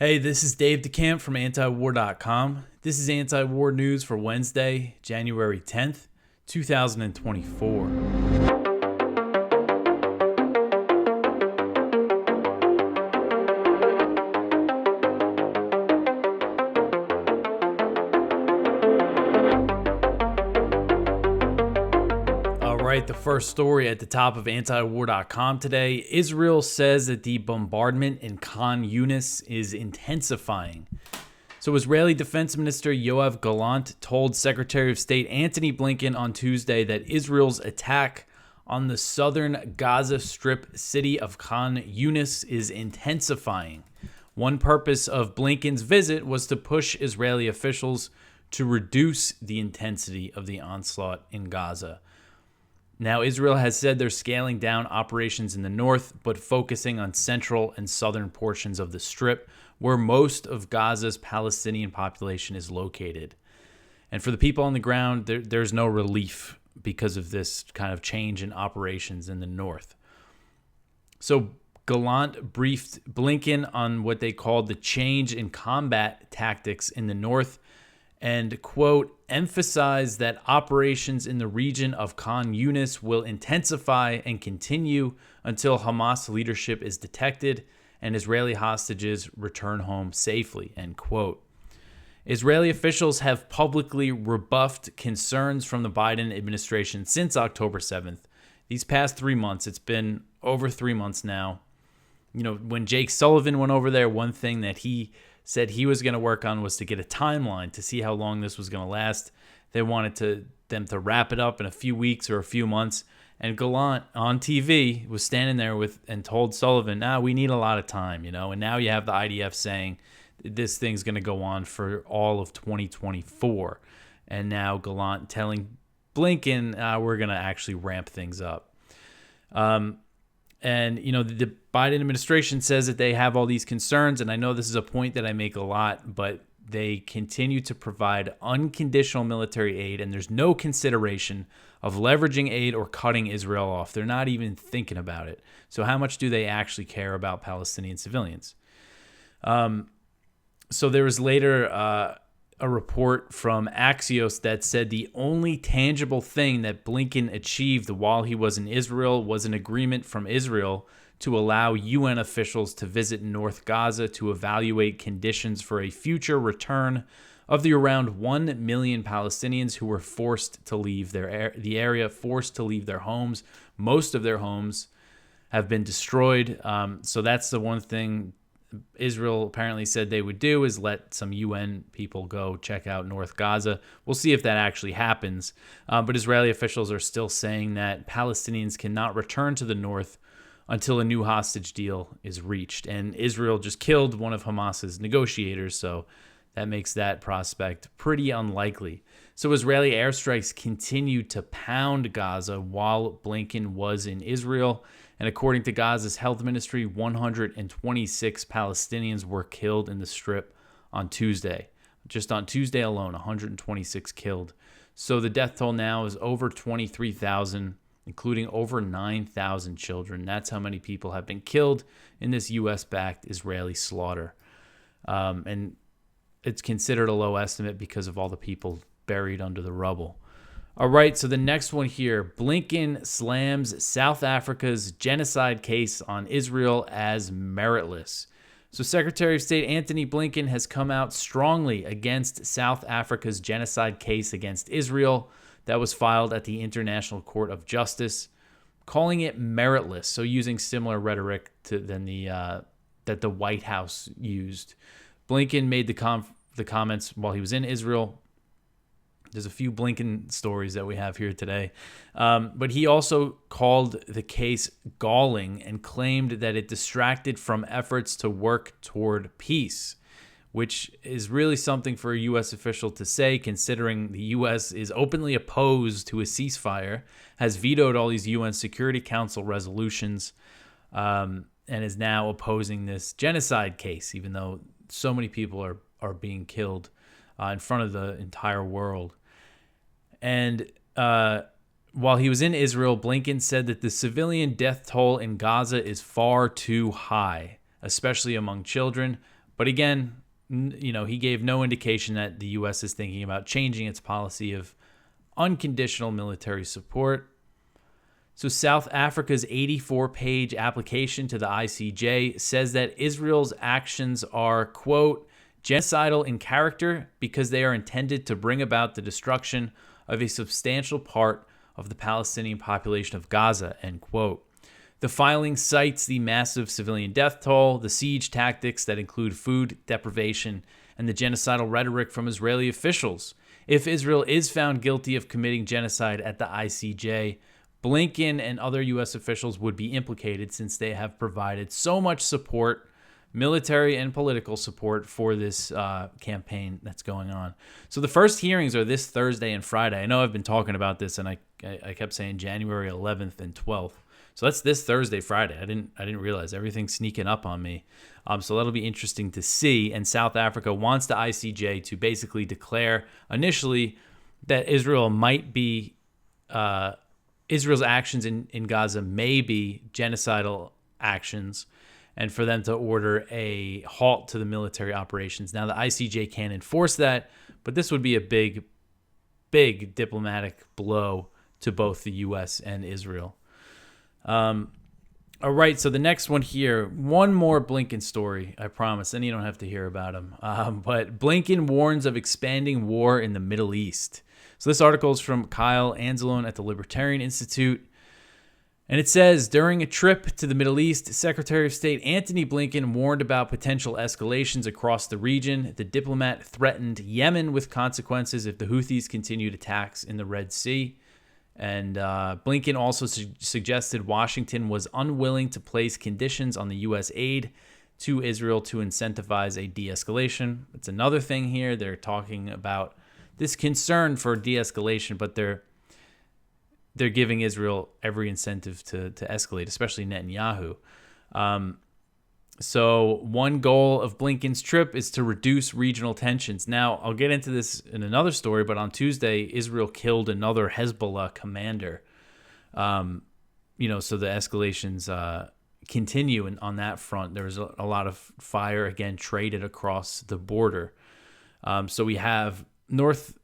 Hey, this is Dave DeCamp from antiwar.com. This is anti-war news for Wednesday, January 10th, 2024. The first story at the top of antiwar.com today. Israel says that the bombardment in Khan Younis is intensifying. So Israeli Defense Minister Yoav Gallant told Secretary of State Antony Blinken on Tuesday that Israel's attack on the southern Gaza Strip city of Khan Younis is intensifying. One purpose of Blinken's visit was to push Israeli officials to reduce the intensity of the onslaught in Gaza. Now, Israel has said they're scaling down operations in the north, but focusing on central and southern portions of the Strip, where most of Gaza's Palestinian population is located. And for the people on the ground, there's no relief because of this kind of change in operations in the north. So Gallant briefed Blinken on what they called the change in combat tactics in the north, and, quote, emphasize that operations in the region of Khan Younis will intensify and continue until Hamas leadership is detected and Israeli hostages return home safely, end quote. Israeli officials have publicly rebuffed concerns from the Biden administration since October 7th. These past 3 months, it's been over 3 months now. You know, when Jake Sullivan went over there, one thing that he said he was going to work on was to get a timeline to see how long this was going to last. They wanted them to wrap it up in a few weeks or a few months. And Gallant on TV was standing there and told Sullivan, we need a lot of time, And now you have the IDF saying this thing's going to go on for all of 2024. And now Gallant telling Blinken, we're going to actually ramp things up. And, the Biden administration says that they have all these concerns, and I know this is a point that I make a lot, but they continue to provide unconditional military aid, and there's no consideration of leveraging aid or cutting Israel off. They're not even thinking about it. So how much do they actually care about Palestinian civilians? So there was later a report from Axios that said the only tangible thing that Blinken achieved while he was in Israel was an agreement from Israel to allow UN officials to visit North Gaza to evaluate conditions for a future return of the around 1 million Palestinians who were forced to leave the area, forced to leave their homes. Most of their homes have been destroyed. So that's the one thing Israel apparently said they would do, is let some UN people go check out North Gaza. We'll see if that actually happens. But Israeli officials are still saying that Palestinians cannot return to the north until a new hostage deal is reached. And Israel just killed one of Hamas's negotiators, so that makes that prospect pretty unlikely. So Israeli airstrikes continued to pound Gaza while Blinken was in Israel. And according to Gaza's health ministry, 126 Palestinians were killed in the Strip on Tuesday. Just on Tuesday alone, 126 killed. So the death toll now is over 23,000, including over 9,000 children. That's how many people have been killed in this U.S.-backed Israeli slaughter. And it's considered a low estimate because of all the people buried under the rubble. All right, so the next one here, Blinken slams South Africa's genocide case on Israel as meritless. So Secretary of State Antony Blinken has come out strongly against South Africa's genocide case against Israel that was filed at the International Court of Justice, calling it meritless, so using similar rhetoric that the White House used. Blinken made the comments while he was in Israel. There's a few Blinken stories that we have here today. But he also called the case galling and claimed that it distracted from efforts to work toward peace, which is really something for a U.S. official to say, considering the U.S. is openly opposed to a ceasefire, has vetoed all these UN Security Council resolutions, and is now opposing this genocide case, even though so many people are being killed in front of the entire world. And while he was in Israel, Blinken said that the civilian death toll in Gaza is far too high, especially among children, But again, he gave no indication that the U.S. is thinking about changing its policy of unconditional military support. So South Africa's 84-page application to the ICJ says that Israel's actions are, quote, genocidal in character because they are intended to bring about the destruction of a substantial part of the Palestinian population of Gaza, end quote. The filing cites the massive civilian death toll, the siege tactics that include food deprivation, and the genocidal rhetoric from Israeli officials. If Israel is found guilty of committing genocide at the ICJ, Blinken and other U.S. officials would be implicated since they have provided so much support, military and political support, for this campaign that's going on. So the first hearings are this Thursday and Friday. I know I've been talking about this, and I kept saying January 11th and 12th. So that's this Thursday, Friday. I didn't realize everything's sneaking up on me. So that'll be interesting to see. And South Africa wants the ICJ to basically declare initially that Israel's actions in Gaza may be genocidal actions, and for them to order a halt to the military operations. Now, the ICJ can't enforce that, but this would be a big, big diplomatic blow to both the U.S. and Israel. All right, so the next one here, one more Blinken story, I promise. Then you don't have to hear about him. But Blinken warns of expanding war in the Middle East. So this article is from Kyle Anzalone at the Libertarian Institute. And it says, during a trip to the Middle East, Secretary of State Antony Blinken warned about potential escalations across the region. The diplomat threatened Yemen with consequences if the Houthis continued attacks in the Red Sea. And Blinken also suggested Washington was unwilling to place conditions on the U.S. aid to Israel to incentivize a de-escalation. It's another thing here. They're talking about this concern for de-escalation, but they're giving Israel every incentive to escalate, especially Netanyahu. So one goal of Blinken's trip is to reduce regional tensions. Now, I'll get into this in another story, but on Tuesday, Israel killed another Hezbollah commander. So the escalations continue, and on that front, there was a lot of fire, again, traded across the border. So we have North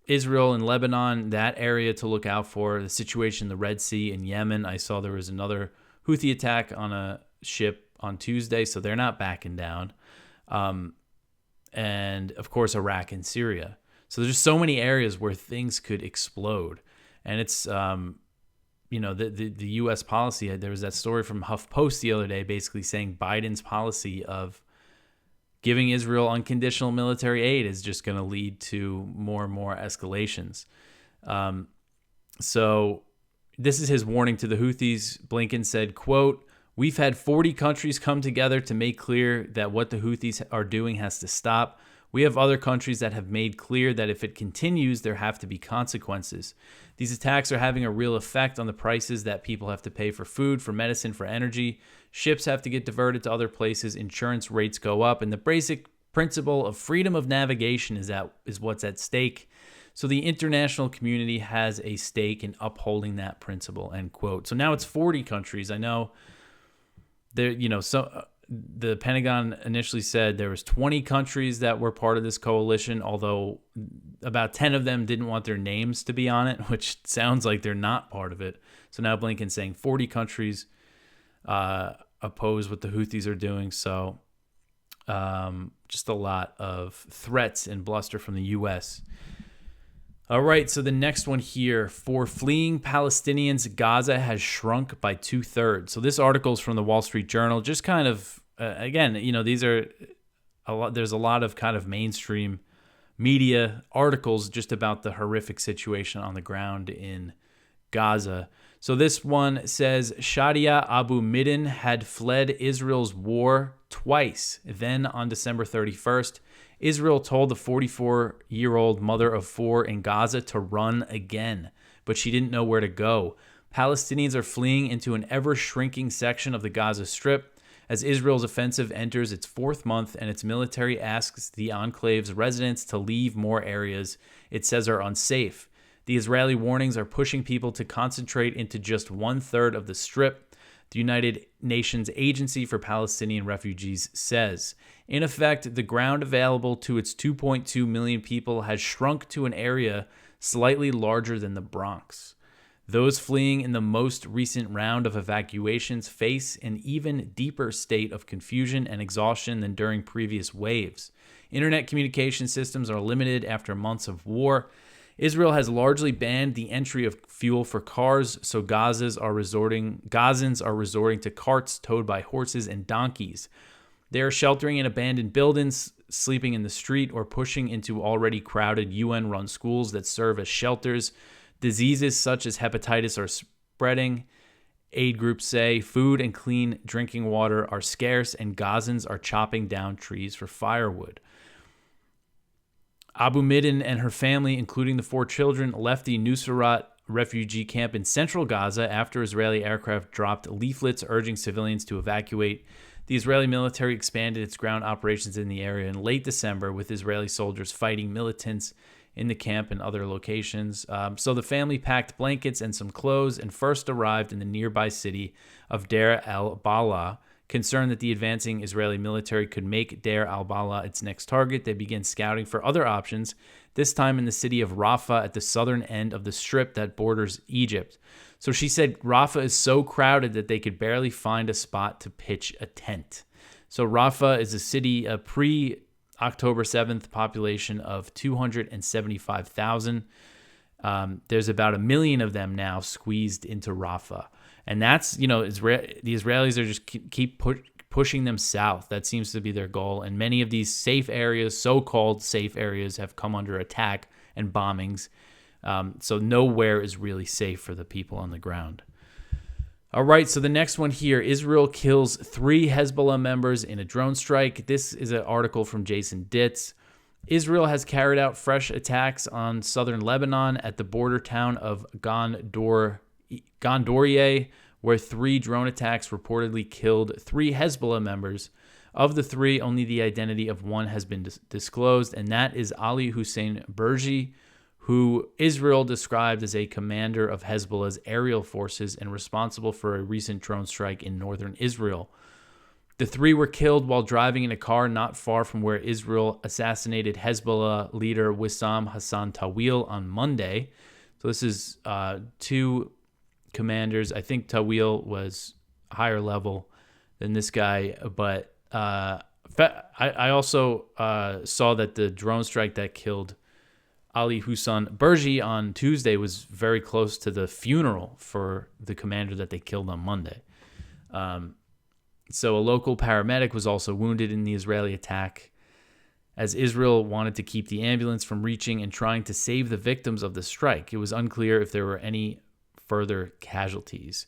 Israel and Lebanon, that area to look out for. The situation in the Red Sea and Yemen. I saw there was another Houthi attack on a ship on Tuesday, so they're not backing down. And, of course, Iraq and Syria. So there's just so many areas where things could explode. And it's, the U.S. policy, there was that story from HuffPost the other day basically saying Biden's policy of giving Israel unconditional military aid is just going to lead to more and more escalations. So this is his warning to the Houthis. Blinken said, quote, "We've had 40 countries come together to make clear that what the Houthis are doing has to stop. We have other countries that have made clear that if it continues, there have to be consequences. These attacks are having a real effect on the prices that people have to pay for food, for medicine, for energy. Ships have to get diverted to other places. Insurance rates go up. And the basic principle of freedom of navigation is what's at stake. So the international community has a stake in upholding that principle," end quote. So now it's 40 countries. I know there, the Pentagon initially said there was 20 countries that were part of this coalition, although about 10 of them didn't want their names to be on it, which sounds like they're not part of it. So now Blinken's saying 40 countries oppose what the Houthis are doing. So just a lot of threats and bluster from the U.S. All right, so the next one here, for fleeing Palestinians, Gaza has shrunk by 2/3. So this article is from the Wall Street Journal. Just kind of, again, these are a lot. There's a lot of kind of mainstream media articles just about the horrific situation on the ground in Gaza. So this one says Shadia Abu Midin had fled Israel's war twice. Then on December 31st, Israel told the 44-year-old mother of four in Gaza to run again, but she didn't know where to go. Palestinians are fleeing into an ever-shrinking section of the Gaza Strip as Israel's offensive enters its fourth month and its military asks the enclave's residents to leave more areas it says are unsafe. The Israeli warnings are pushing people to concentrate into just 1/3 of the Strip. the United Nations Agency for Palestinian Refugees says. In effect, the ground available to its 2.2 million people has shrunk to an area slightly larger than the Bronx. Those fleeing in the most recent round of evacuations face an even deeper state of confusion and exhaustion than during previous waves. Internet communication systems are limited after months of war. Israel has largely banned the entry of fuel for cars, so Gazans are resorting to carts towed by horses and donkeys. They are sheltering in abandoned buildings, sleeping in the street, or pushing into already crowded UN-run schools that serve as shelters. Diseases such as hepatitis are spreading. Aid groups say food and clean drinking water are scarce, and Gazans are chopping down trees for firewood. Abu Midden and her family, including the 4 children, left the Nuseirat refugee camp in central Gaza after Israeli aircraft dropped leaflets urging civilians to evacuate. The Israeli military expanded its ground operations in the area in late December, with Israeli soldiers fighting militants in the camp and other locations. So the family packed blankets and some clothes and first arrived in the nearby city of Deir al-Balah. Concerned that the advancing Israeli military could make Deir al-Balah its next target, they began scouting for other options, this time in the city of Rafah at the southern end of the strip that borders Egypt. So she said Rafah is so crowded that they could barely find a spot to pitch a tent. So Rafah is a city, a pre-October 7th population of 275,000. There's about 1 million of them now squeezed into Rafah. And that's, the Israelis are just keep pushing them south. That seems to be their goal. And many of these safe areas, so-called safe areas, have come under attack and bombings. So nowhere is really safe for the people on the ground. All right, so the next one here, Israel kills 3 Hezbollah members in a drone strike. This is an article from Jason Ditz. Israel has carried out fresh attacks on southern Lebanon at the border town of Gondorieh, where 3 drone attacks reportedly killed 3 Hezbollah members. Of the 3, only the identity of one has been disclosed, and that is Ali Hussein Berji, who Israel described as a commander of Hezbollah's aerial forces and responsible for a recent drone strike in northern Israel. The 3 were killed while driving in a car not far from where Israel assassinated Hezbollah leader Wissam Hassan Tawil on Monday. So this is 2 commanders. I think Tawil was higher level than this guy, but I also saw that the drone strike that killed Ali Hussein Berji on Tuesday was very close to the funeral for the commander that they killed on Monday. So a local paramedic was also wounded in the Israeli attack, as Israel wanted to keep the ambulance from reaching and trying to save the victims of the strike. It was unclear if there were any further casualties.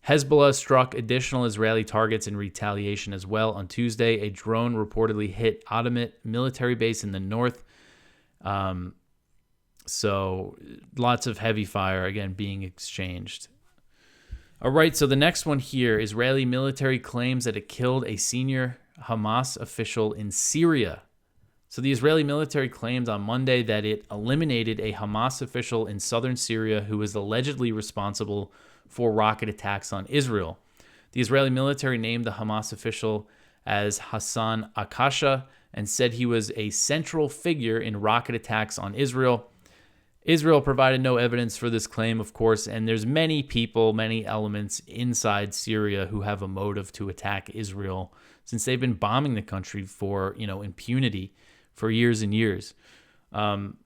Hezbollah struck additional Israeli targets in retaliation as well. On Tuesday, a drone reportedly hit Adamit military base in the north. So lots of heavy fire, again, being exchanged. All right, so the next one here, Israeli military claims that it killed a senior Hamas official in Syria. So the Israeli military claimed on Monday that it eliminated a Hamas official in southern Syria who was allegedly responsible for rocket attacks on Israel. The Israeli military named the Hamas official as Hassan Akasha and said he was a central figure in rocket attacks on Israel. Israel provided no evidence for this claim, of course, and there's many people, many elements inside Syria who have a motive to attack Israel since they've been bombing the country for, impunity for years and years. And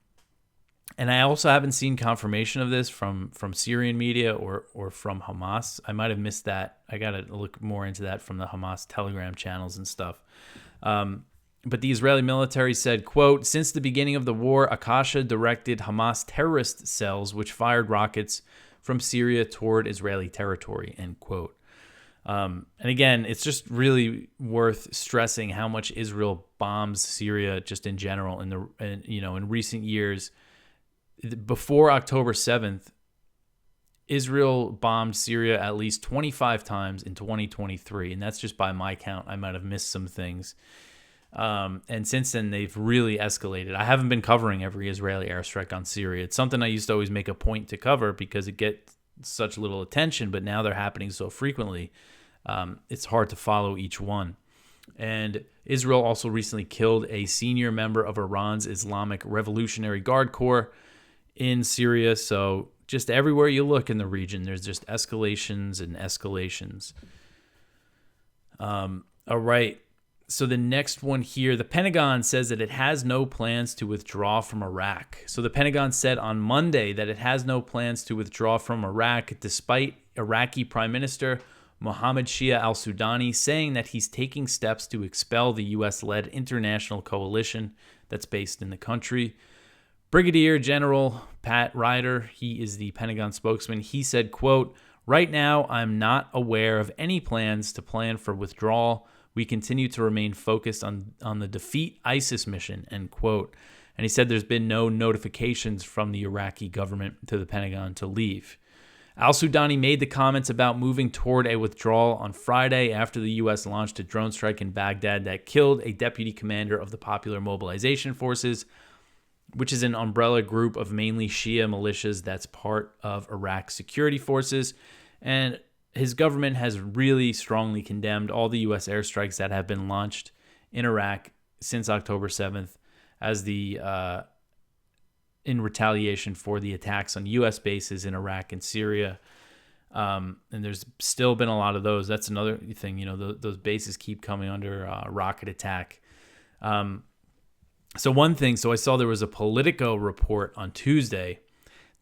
I also haven't seen confirmation of this from Syrian media or from Hamas. I might have missed that. I got to look more into that from the Hamas Telegram channels and stuff. But the Israeli military said, quote, since the beginning of the war, Akasha directed Hamas terrorist cells which fired rockets from Syria toward Israeli territory, end quote. And again, it's just really worth stressing how much Israel bombs Syria just in general in recent years. Before October 7th, Israel bombed Syria at least 25 times in 2023, and that's just by my count. I might have missed some things. And since then, they've really escalated. I haven't been covering every Israeli airstrike on Syria. It's something I used to always make a point to cover because it gets such little attention, but now they're happening so frequently It's hard to follow each one. And Israel also recently killed a senior member of Iran's Islamic Revolutionary Guard Corps in Syria. So just everywhere you look in the region, there's just escalations and escalations. All right. So the next one here, the Pentagon says that it has no plans to withdraw from Iraq. So the Pentagon said on Monday that it has no plans to withdraw from Iraq, despite Iraqi Prime Minister Mohammed Shia al-Sudani saying that he's taking steps to expel the U.S.-led international coalition that's based in the country. Brigadier General Pat Ryder, he is the Pentagon spokesman, he said, quote, "Right now, I'm not aware of any plans to plan for withdrawal. We continue to remain focused on the defeat ISIS mission," end quote. And he said there's been no notifications from the Iraqi government to the Pentagon to leave. Al-Sudani made the comments about moving toward a withdrawal on Friday after the U.S. launched a drone strike in Baghdad that killed a deputy commander of the Popular Mobilization Forces, which is an umbrella group of mainly Shia militias that's part of Iraq's security forces. And his government has really strongly condemned all the U.S. airstrikes that have been launched in Iraq since October 7th as in retaliation for the attacks on U.S. bases in Iraq and Syria. And there's still been a lot of those. That's another thing, those bases keep coming under rocket attack. So I saw there was a Politico report on Tuesday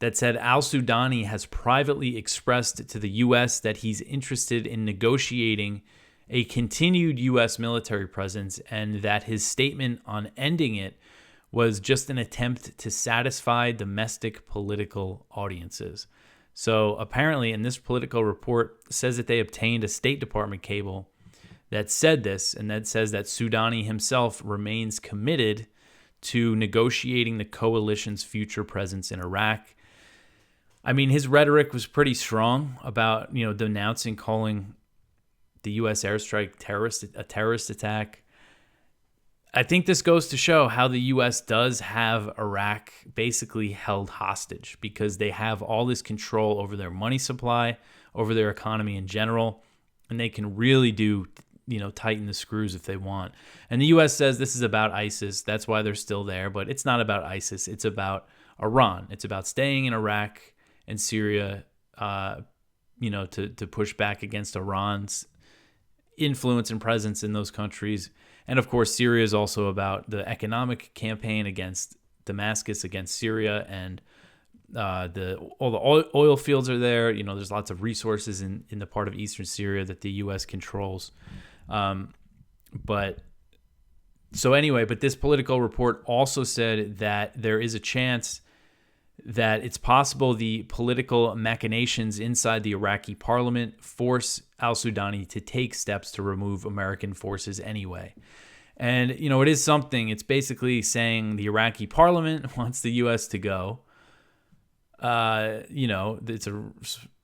that said al-Sudani has privately expressed to the U.S. that he's interested in negotiating a continued U.S. military presence, and that his statement on ending it was just an attempt to satisfy domestic political audiences. So apparently in this Politico report says that they obtained a State Department cable that said this, and that says that Sudani himself remains committed to negotiating the coalition's future presence in Iraq. I mean, his rhetoric was pretty strong about, denouncing, calling the U.S. airstrike a terrorist attack. I think this goes to show how the U.S. does have Iraq basically held hostage, because they have all this control over their money supply, over their economy in general, and they can really tighten the screws if they want. And the U.S. says this is about ISIS. That's why they're still there. But it's not about ISIS. It's about Iran. It's about staying in Iraq and Syria, to push back against Iran's influence and presence in those countries. And of course, Syria is also about the economic campaign against Damascus, against Syria, and all the oil fields are there. There's lots of resources in the part of eastern Syria that the U.S. controls. But this Politico report also said that there is a chance that it's possible the political machinations inside the Iraqi parliament force al-Sudani to take steps to remove American forces anyway. And, it is something. It's basically saying the Iraqi parliament wants the U.S. to go. It's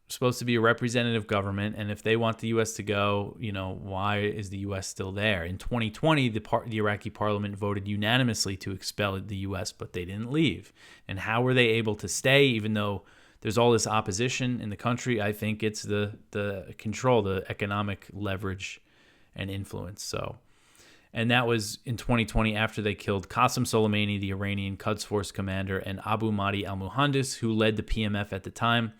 supposed to be a representative government, and if they want the U.S. to go, why is the U.S. still there? In 2020, the Iraqi parliament voted unanimously to expel the U.S., but they didn't leave. And how were they able to stay, even though there's all this opposition in the country? I think it's the control, the economic leverage and influence. And that was in 2020 after they killed Qasem Soleimani, the Iranian Quds Force commander, and Abu Mahdi al-Muhandis, who led the PMF at the time.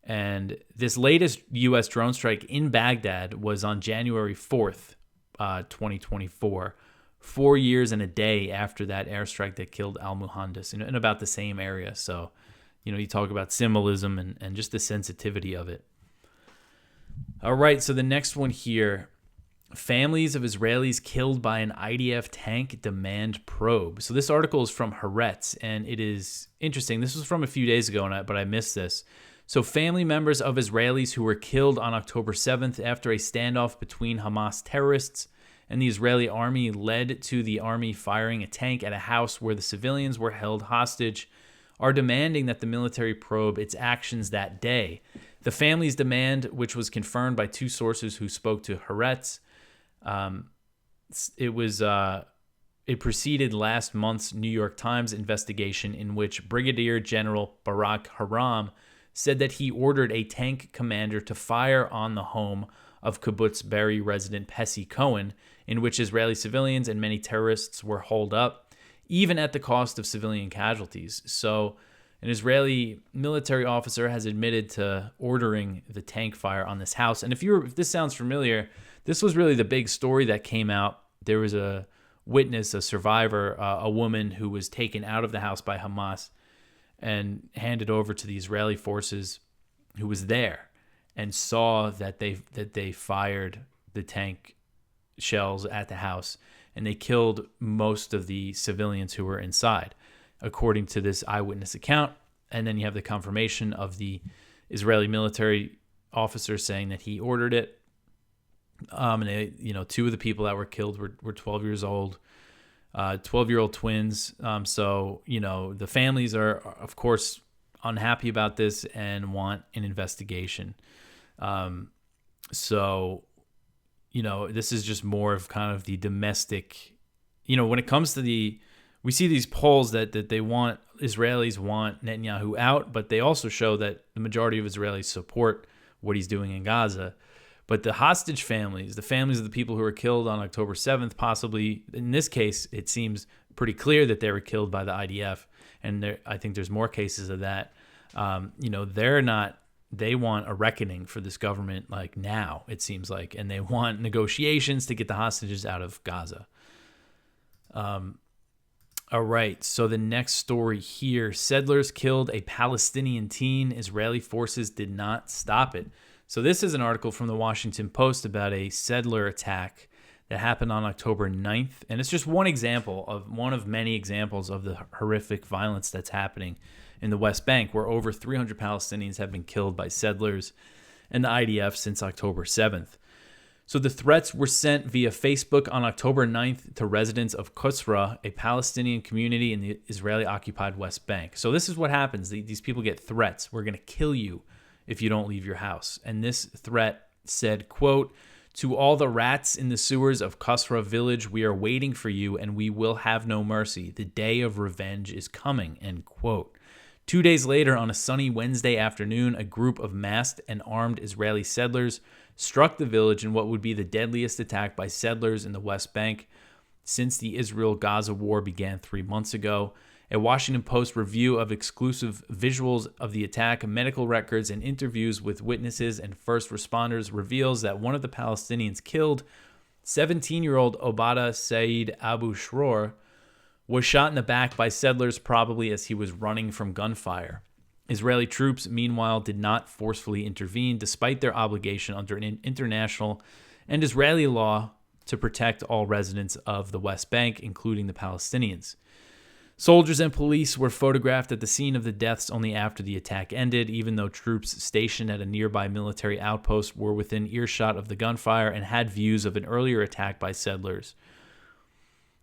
And this latest U.S. drone strike in Baghdad was on January 4th, 2024, 4 years and a day after that airstrike that killed al-Muhandis in about the same area. So, you talk about symbolism and just the sensitivity of it. All right, so the next one here. Families of Israelis killed by an IDF tank demand probe. So this article is from Haaretz, and it is interesting. This was from a few days ago, but I missed this. So family members of Israelis who were killed on October 7th after a standoff between Hamas terrorists and the Israeli army led to the army firing a tank at a house where the civilians were held hostage are demanding that the military probe its actions that day. The family's demand, which was confirmed by two sources who spoke to Haaretz, it preceded last month's New York Times investigation in which Brigadier General Barak Haram said that he ordered a tank commander to fire on the home of Kibbutz Be'eri resident Pessi Cohen, in which Israeli civilians and many terrorists were holed up, even at the cost of civilian casualties. So an Israeli military officer has admitted to ordering the tank fire on this house. And if this sounds familiar, this was really the big story that came out. There was a witness, a survivor, a woman who was taken out of the house by Hamas and handed over to the Israeli forces, who was there and saw that they fired the tank shells at the house, and they killed most of the civilians who were inside, according to this eyewitness account. And then you have the confirmation of the Israeli military officer saying that he ordered it. And they, two of the people that were killed were 12 years old, 12-year-old twins. So, the families are, of course, unhappy about this and want an investigation. So, this is just more of kind of the domestic, when it comes to we see these polls that Israelis want Netanyahu out, but they also show that the majority of Israelis support what he's doing in Gaza. But the hostage families, the families of the people who were killed on October 7th, possibly, in this case, it seems pretty clear that they were killed by the IDF. And I think there's more cases of that. They want a reckoning for this government like now, it seems like. And they want negotiations to get the hostages out of Gaza. All right, so the next story here. Settlers killed a Palestinian teen. Israeli forces did not stop it. So this is an article from the Washington Post about a settler attack that happened on October 9th. And it's just one of many examples of the horrific violence that's happening in the West Bank, where over 300 Palestinians have been killed by settlers and the IDF since October 7th. So the threats were sent via Facebook on October 9th to residents of Qusra, a Palestinian community in the Israeli-occupied West Bank. So this is what happens. These people get threats. We're going to kill you if you don't leave your house. And this threat said, quote, "To all the rats in the sewers of Qusra village, we are waiting for you and we will have no mercy. The day of revenge is coming," end quote. 2 days later, on a sunny Wednesday afternoon, a group of masked and armed Israeli settlers struck the village in what would be the deadliest attack by settlers in the West Bank since the Israel-Gaza war began 3 months ago. A Washington Post review of exclusive visuals of the attack, medical records, and interviews with witnesses and first responders reveals that one of the Palestinians killed, 17-year-old Obada Saeed Abu Shror, was shot in the back by settlers, probably as he was running from gunfire. Israeli troops, meanwhile, did not forcefully intervene, despite their obligation under an international and Israeli law to protect all residents of the West Bank, including the Palestinians. Soldiers and police were photographed at the scene of the deaths only after the attack ended, even though troops stationed at a nearby military outpost were within earshot of the gunfire and had views of an earlier attack by settlers.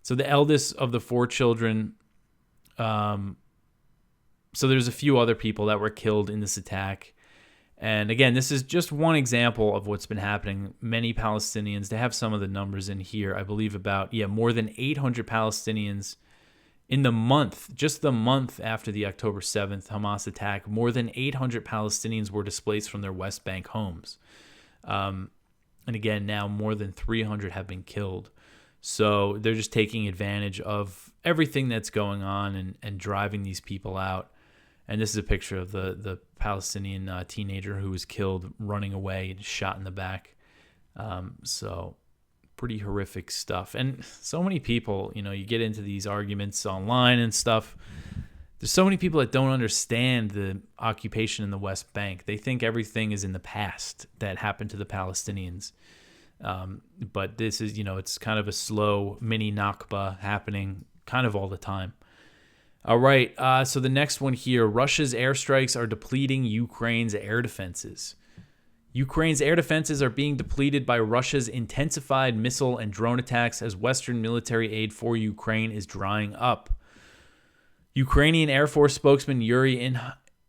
So the eldest of the 4 children, so there's a few other people that were killed in this attack. And again, this is just one example of what's been happening. Many Palestinians, they have some of the numbers in here, I believe about, more than 800 Palestinians in the month, just the month after the October 7th Hamas attack, more than 800 Palestinians were displaced from their West Bank homes. And again, now more than 300 have been killed. So they're just taking advantage of everything that's going on and driving these people out. And this is a picture of the Palestinian teenager who was killed running away and shot in the back. So pretty horrific stuff. And so many people, you get into these arguments online and stuff. There's so many people that don't understand the occupation in the West Bank. They think everything is in the past that happened to the Palestinians. But this is, it's kind of a slow mini Nakba happening kind of all the time. All right, so the next one here, Russia's airstrikes are depleting Ukraine's air defenses. Ukraine's air defenses are being depleted by Russia's intensified missile and drone attacks as Western military aid for Ukraine is drying up. Ukrainian Air Force spokesman Yuri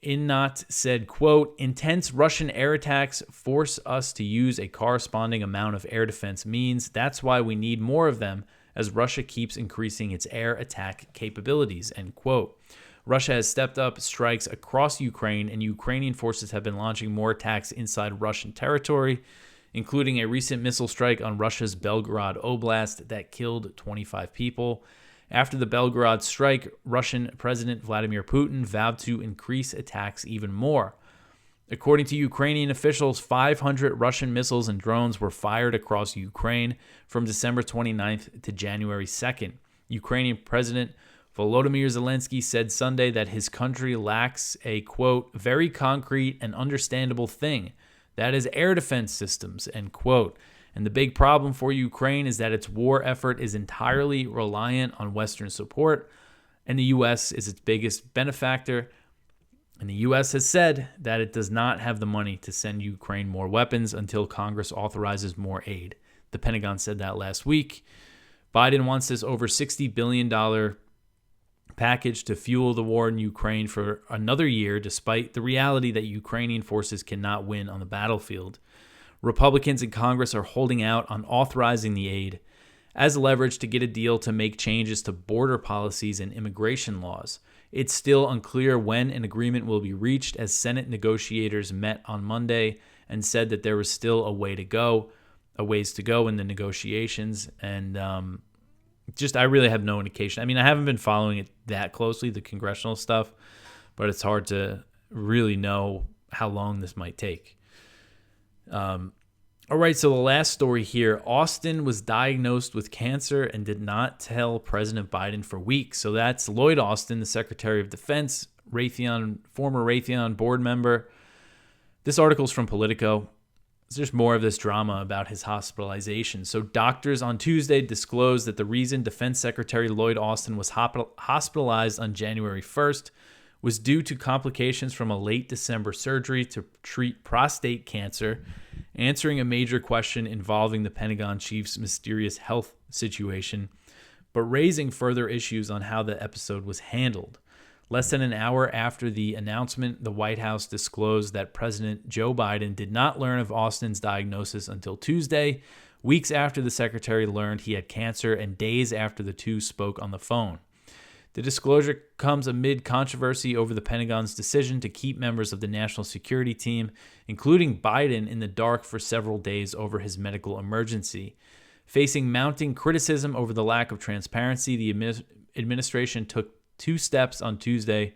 Innat said, quote, "Intense Russian air attacks force us to use a corresponding amount of air defense means. That's why we need more of them as Russia keeps increasing its air attack capabilities," end quote. Russia has stepped up strikes across Ukraine, and Ukrainian forces have been launching more attacks inside Russian territory. including a recent missile strike on Russia's Belgorod Oblast that killed 25 people. After the Belgorod strike, Russian President Vladimir Putin vowed to increase attacks even more. According to Ukrainian officials, 500 Russian missiles and drones were fired across Ukraine from December 29th to January 2nd. Ukrainian President Volodymyr Zelensky said Sunday that his country lacks a, quote, very concrete and understandable thing, that is air defense systems, end quote. And the big problem for Ukraine is that its war effort is entirely reliant on Western support, and the U.S. is its biggest benefactor. And the U.S. has said that it does not have the money to send Ukraine more weapons until Congress authorizes more aid. The Pentagon said that last week. Biden wants this over $60 billion package to fuel the war in Ukraine for another year, despite the reality that Ukrainian forces cannot win on the battlefield. Republicans in Congress are holding out on authorizing the aid as leverage to get a deal to make changes to border policies and immigration laws. It's still unclear when an agreement will be reached, as Senate negotiators met on Monday and said that there was still a ways to go in the negotiations. And I really have no indication. I mean, I haven't been following it that closely, the congressional stuff, but it's hard to really know how long this might take. All right, so the last story here. Austin was diagnosed with cancer and did not tell President Biden for weeks. So that's Lloyd Austin, the Secretary of Defense, former Raytheon board member. This article's from Politico. There's more of this drama about his hospitalization. So doctors on Tuesday disclosed that the reason Defense Secretary Lloyd Austin was hospitalized on January 1st was due to complications from a late December surgery to treat prostate cancer, answering a major question involving the Pentagon chief's mysterious health situation, but raising further issues on how the episode was handled. Less than an hour after the announcement, the White House disclosed that President Joe Biden did not learn of Austin's diagnosis until Tuesday, weeks after the secretary learned he had cancer and days after the two spoke on the phone. The disclosure comes amid controversy over the Pentagon's decision to keep members of the national security team, including Biden, in the dark for several days over his medical emergency. Facing mounting criticism over the lack of transparency, the administration took two steps on Tuesday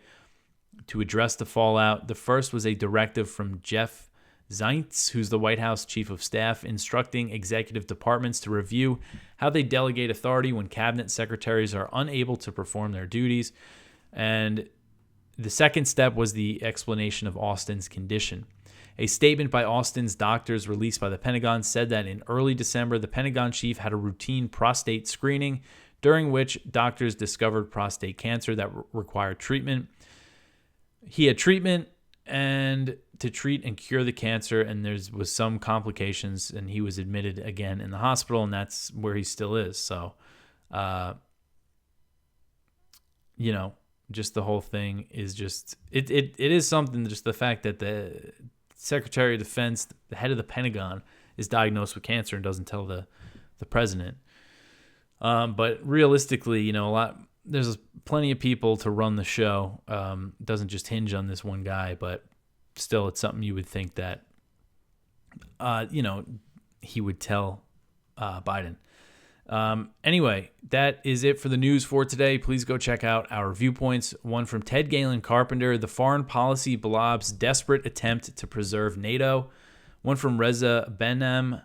to address the fallout. The first was a directive from Jeff Zients, who's the White House chief of staff, instructing executive departments to review how they delegate authority when cabinet secretaries are unable to perform their duties. And the second step was the explanation of Austin's condition. A statement by Austin's doctors released by the Pentagon said that in early December, the Pentagon chief had a routine prostate screening during which doctors discovered prostate cancer that required treatment. He had treatment and to treat and cure the cancer, and there was some complications, and he was admitted again in the hospital, and that's where he still is. So, just the whole thing is just, it is something, just the fact that the Secretary of Defense, the head of the Pentagon, is diagnosed with cancer and doesn't tell the president. But realistically, there's plenty of people to run the show. It doesn't just hinge on this one guy, but still, it's something you would think that, he would tell Biden. Anyway, that is it for the news for today. Please go check out our viewpoints. One from Ted Galen Carpenter, The Foreign Policy Blob's Desperate Attempt to Preserve NATO. One from Reza Benem,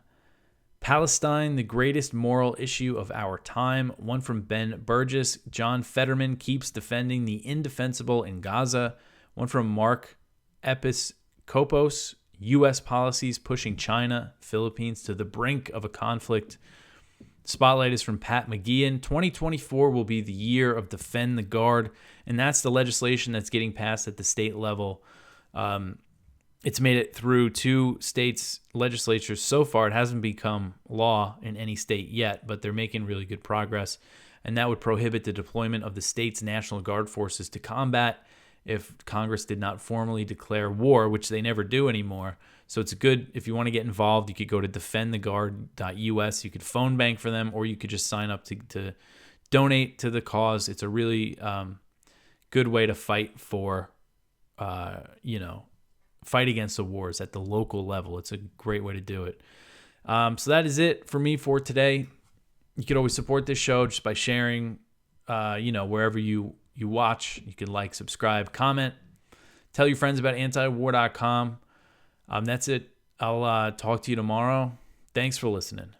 Palestine, the Greatest Moral Issue of Our Time. One from Ben Burgess, John Fetterman Keeps Defending the Indefensible in Gaza. One from Mark Episkopos, U.S. Policies Pushing China, Philippines to the Brink of a Conflict. Spotlight is from Pat McGeehan. 2024 will be the year of Defend the Guard, and that's the legislation that's getting passed at the state level. It's made it through two states' legislatures so far. It hasn't become law in any state yet, but they're making really good progress, and that would prohibit the deployment of the state's National Guard forces to combat if Congress did not formally declare war, which they never do anymore. So it's good if you want to get involved. You could go to defendtheguard.us. You could phone bank for them, or you could just sign up to donate to the cause. It's a really good way to fight for, fight against the wars at the local level. It's a great way to do it. So that is it for me for today. You can always support this show just by sharing, wherever you watch. You can like, subscribe, comment, tell your friends about antiwar.com. That's it. I'll talk to you tomorrow. Thanks for listening.